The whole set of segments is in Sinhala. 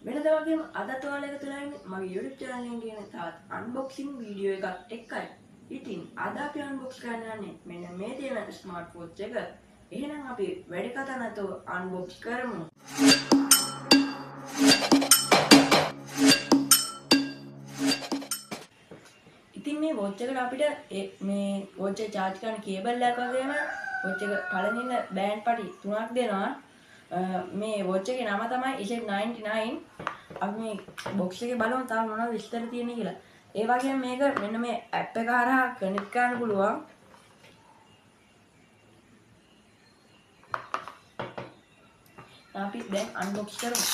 වෙනද වගේම අදත් ඔයාලා එකතු වෙලා ඉන්නේ මගේ YouTube channel එකෙන් තියෙන තවත් unboxing වීඩියෝ එකක් එක්කයි. ඉතින් අද අපි unbox කරන්න යන්නේ මෙන්න මේ තියෙන smart watch එක. එහෙනම් අපි වැඩි කතා නැතුව unbox කරමු. ඉතින් මේ watch එකට අපිට මේ watch එක charge කරන cable එකක් වගේම watch එක පළවෙනිම band පටි 3ක් දෙනවා. මේ watch එකේ නම තමයි SF99. අපි මේ box එකේ බලමු තාම මොනවද විස්තර තියෙන්නේ කියලා. ඒ වගේම මේක මෙන්න මේ app එක හරහා connect කරන්න පුළුවන්. අපි දැන් unbox කරමු.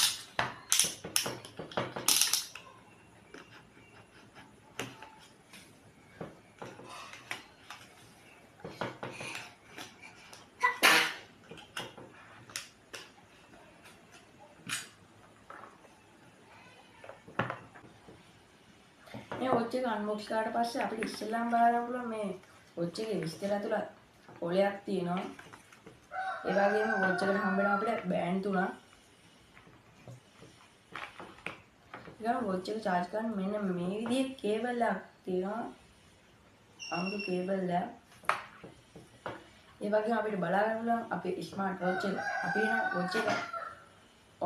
මේ watch එක unbox කරාට පස්සේ අපිට ඉස්සෙල්ලාම බලන්න පුළුවන් මේ watch එකේ විස්තර ඇතුළත් පොලයක් තියෙනවා. ඒ වගේම watch එකට හම්බ වෙනවා අපිට බෑන්ඩ් 3ක්. ඊළඟ watch එක charge කරන්න මෙන්න මේ විදිහේ කේබල් එකක් තියෙනවා. අමුතු කේබල් එකක්. ඒ වගේම අපිට බලා ගන්න පුළුවන් අපේ ස්මාර්ට් watch එක. අපි එහෙනම් watch එක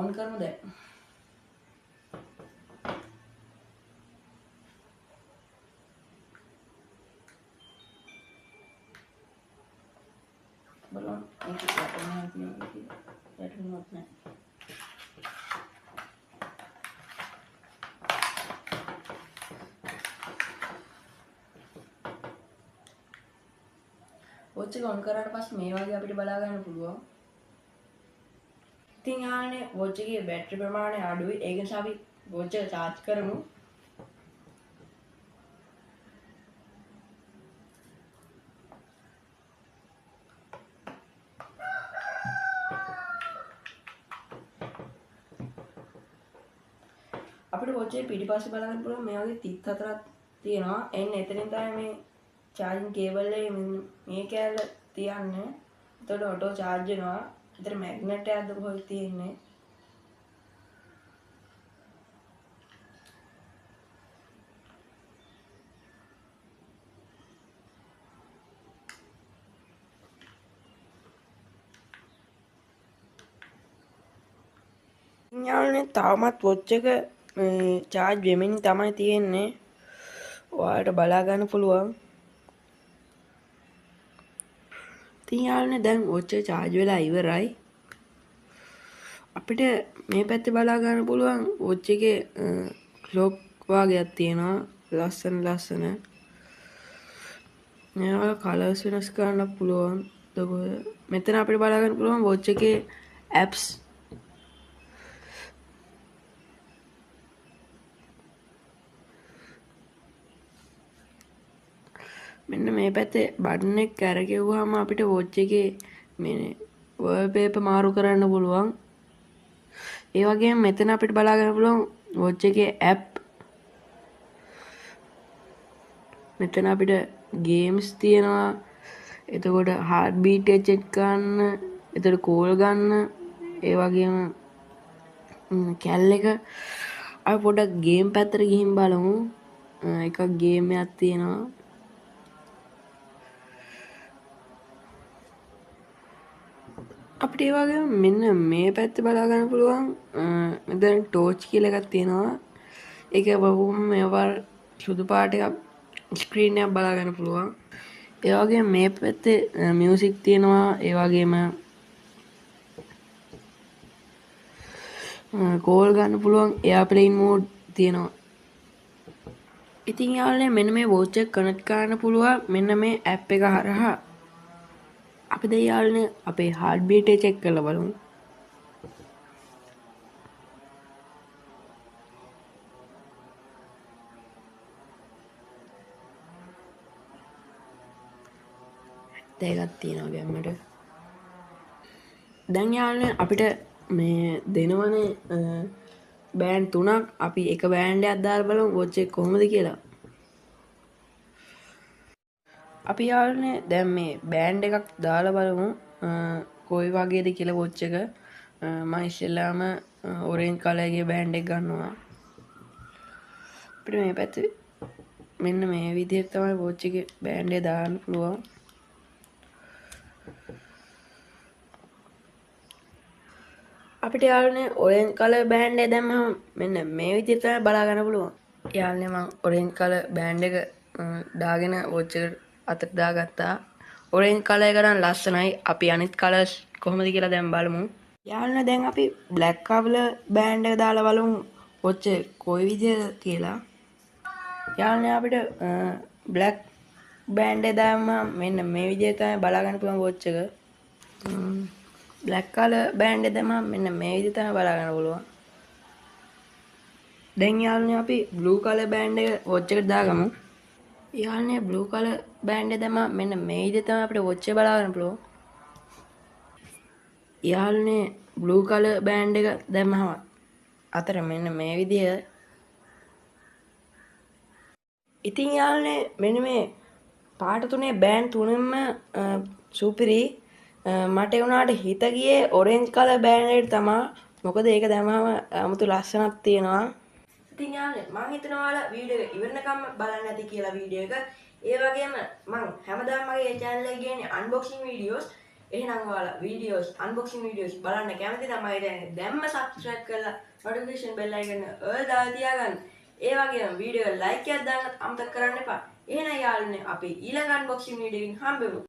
on කරමු දැන්. බලන්න ඒක කොහොමද කියන්නේ කියලා. වැටුණොත් නැහැ. watch එක on කරාට පස්සේ මේ වගේ අපිට බලා ගන්න පුළුවන්. ඉතින් ආන්නේ watch එකේ බැටරි ප්‍රමාණය අඩුයි. ඒක නිසා අපි watch එක charge කරමු. අපිට watch එකේ පිටිපස්සේ බලා ගන්න පුළුවන් මේ වගේ 34ක් තියෙනවා. එන්න එතනින් තමයි මේ charging cable එකේ මේ කෑල්ල තියන්නේ. එතකොට auto charge වෙනවා. ඒතර magnet එකක්ද කොහෙද තියෙන්නේ? යාළුවනේ තාමත් watch එක charge වෙමින් තමයි තියෙන්නේ. ඔයාලට බලා ගන්න පුළුවන්. ඉතින් යාළුවනේ දැන් watch එක charge වෙලා ඉවරයි. අපිට මේ පැත්තේ බලා ගන්න පුළුවන් watch එකේ clock වාගයක් තියෙනවා. ලස්සන. මේවා කලර්ස් වෙනස් කරන්න පුළුවන්. මෙතන අපිට බලා ගන්න පුළුවන් watch එකේ apps. මෙන්න මේ පැත්තේ බටන් එක කරකෙව්වහම අපිට watch එකේ මේ wallpaper මාරු කරන්න පුළුවන්. ඒ වගේම මෙතන අපිට බලා ගන්න පුළුවන් watch එකේ app. මෙතන අපිට games තියෙනවා. එතකොට heart beat එක check කරන්න, එතකොට call ගන්න, ඒ වගේම කැල් එක. අපි පොඩ්ඩක් game පැත්තට ගිහින් බලමු. එකක් game එකක් තියෙනවා. අපිට ඒ වගේම මෙන්න මේ පැත්තේ බලා ගන්න පුළුවන් මෙතන ටෝච් කියලා එකක් තියෙනවා. ඒක වහුවම මේවා සුදු පාට එකක් ස්ක්‍රීන් එකක් බලා ගන්න පුළුවන්. ඒ වගේම මේ පැත්තේ මියුසික් තියෙනවා. ඒ වගේම කෝල් ගන්න පුළුවන් එයාප්ලේන් මෝඩ් තියෙනවා. ඉතින් යාළුවනේ මෙන්න මේ watch එක කනෙක්ට් කරන්න පුළුවන් මෙන්න මේ app එක හරහා. අපි දැන් යාළුවනේ අපේ heart beat එක check කරලා බලමු. ඒකක් තියෙනවා ගැම්මට. දැන් යාළුවනේ අපිට මේ දෙනවනේ බෑන්ඩ් 3ක්. අපි එක බෑන්ඩ් එකක් දාලා බලමු watch එක කොහොමද කියලා. අපි යාළුවනේ දැන් මේ බෑන්ඩ් එකක් දාලා බලමු කොයි වගේද කියලා watch එක. මම ඉස්සෙල්ලාම ඔරෙන්ජ් කලර් එකේ බෑන්ඩ් එක ගන්නවා. අපිට මේ පැත්තේ මෙන්න මේ විදිහට තමයි වොච් එකේ බෑන්ඩ් එක දාන්න පුළුවන්. අපිට යාළුවනේ ඔරෙන්ජ් කලර් බෑන්ඩ් එක දැම්මම මෙන්න මේ විදිහට තමයි බලා ගන්න පුළුවන්. යාළුවනේ මම ඔරෙන්ජ් කලර් බෑන්ඩ් එක දාගෙන වොච් එකට අතට දාගත්තා. ඔරෙන්ජ් කලර් එක නම් ලස්සනයි. අපි අනිත් කලර්ස් කොහොමද කියලා දැන් බලමු. යාළුවනේ දැන් අපි බ්ලැක් කලර් බෑන්ඩ් එක දාලා බලමු වොච් එක කොයි විදිහද කියලා. යාළුවනේ අපිට බ්ලැක් බෑන්ඩ් එක දාන්න මෙන්න මේ විදිහට තමයි බලා ගන්න පුළුවන් වොච් එක. බ්ලැක් කලර් බෑන්ඩ් එක දැම්මම මෙන්න මේ විදිහට තමයි බලා ගන්න පුළුවන්. දැන් යාළුවනේ අපි බ්ලූ කලර් බෑන්ඩ් එක වොච් එකට දාගමු. යාළුවනේ බ්ලූ කලර් බෑන්ඩ් එක දැම්මම මෙන්න මේ විදිහට තමයි අපිට වොච් එක බලා ගන්න පුළුවන්. යාළුවනේ බ්ලූ කලර් බෑන්ඩ් එක දැම්මම අතර මෙන්න මේ විදිය. ඉතින් යාළුවනේ මෙන්න මේ පාට තුනේ බෑන්ඩ් තුනෙන්ම සුපිරි. මට ඒ වුණාට හිත ගියේ ඔරෙන්ජ් කලර් බෑන්ඩ් එකට තමයි. මොකද ඒක දැම්මම 아무තු ලස්සනක් තියෙනවා. ඉතින් යාළුවනේ මම හිතනවා ඔයාලා වීඩියෝ එක ඉවරනකම් බලන්න ඇති කියලා වීඩියෝ එක. ඒ වගේම මම හැමදාම මගේ channel එකේ ගේන්නේ unboxing videos. එහෙනම් ඔයාලා videos unboxing videos බලන්න කැමති නම් මගේ channel එක දැම්ම subscribe කරලා notification bell icon එක all දාලා තියාගන්න. ඒ වගේම වීඩියෝ එක like එකක් දාන්න අමතක කරන්න එපා. එහෙනම් යාළුවනේ අපි ඊළඟ unboxing video එකකින් හම්බෙමු.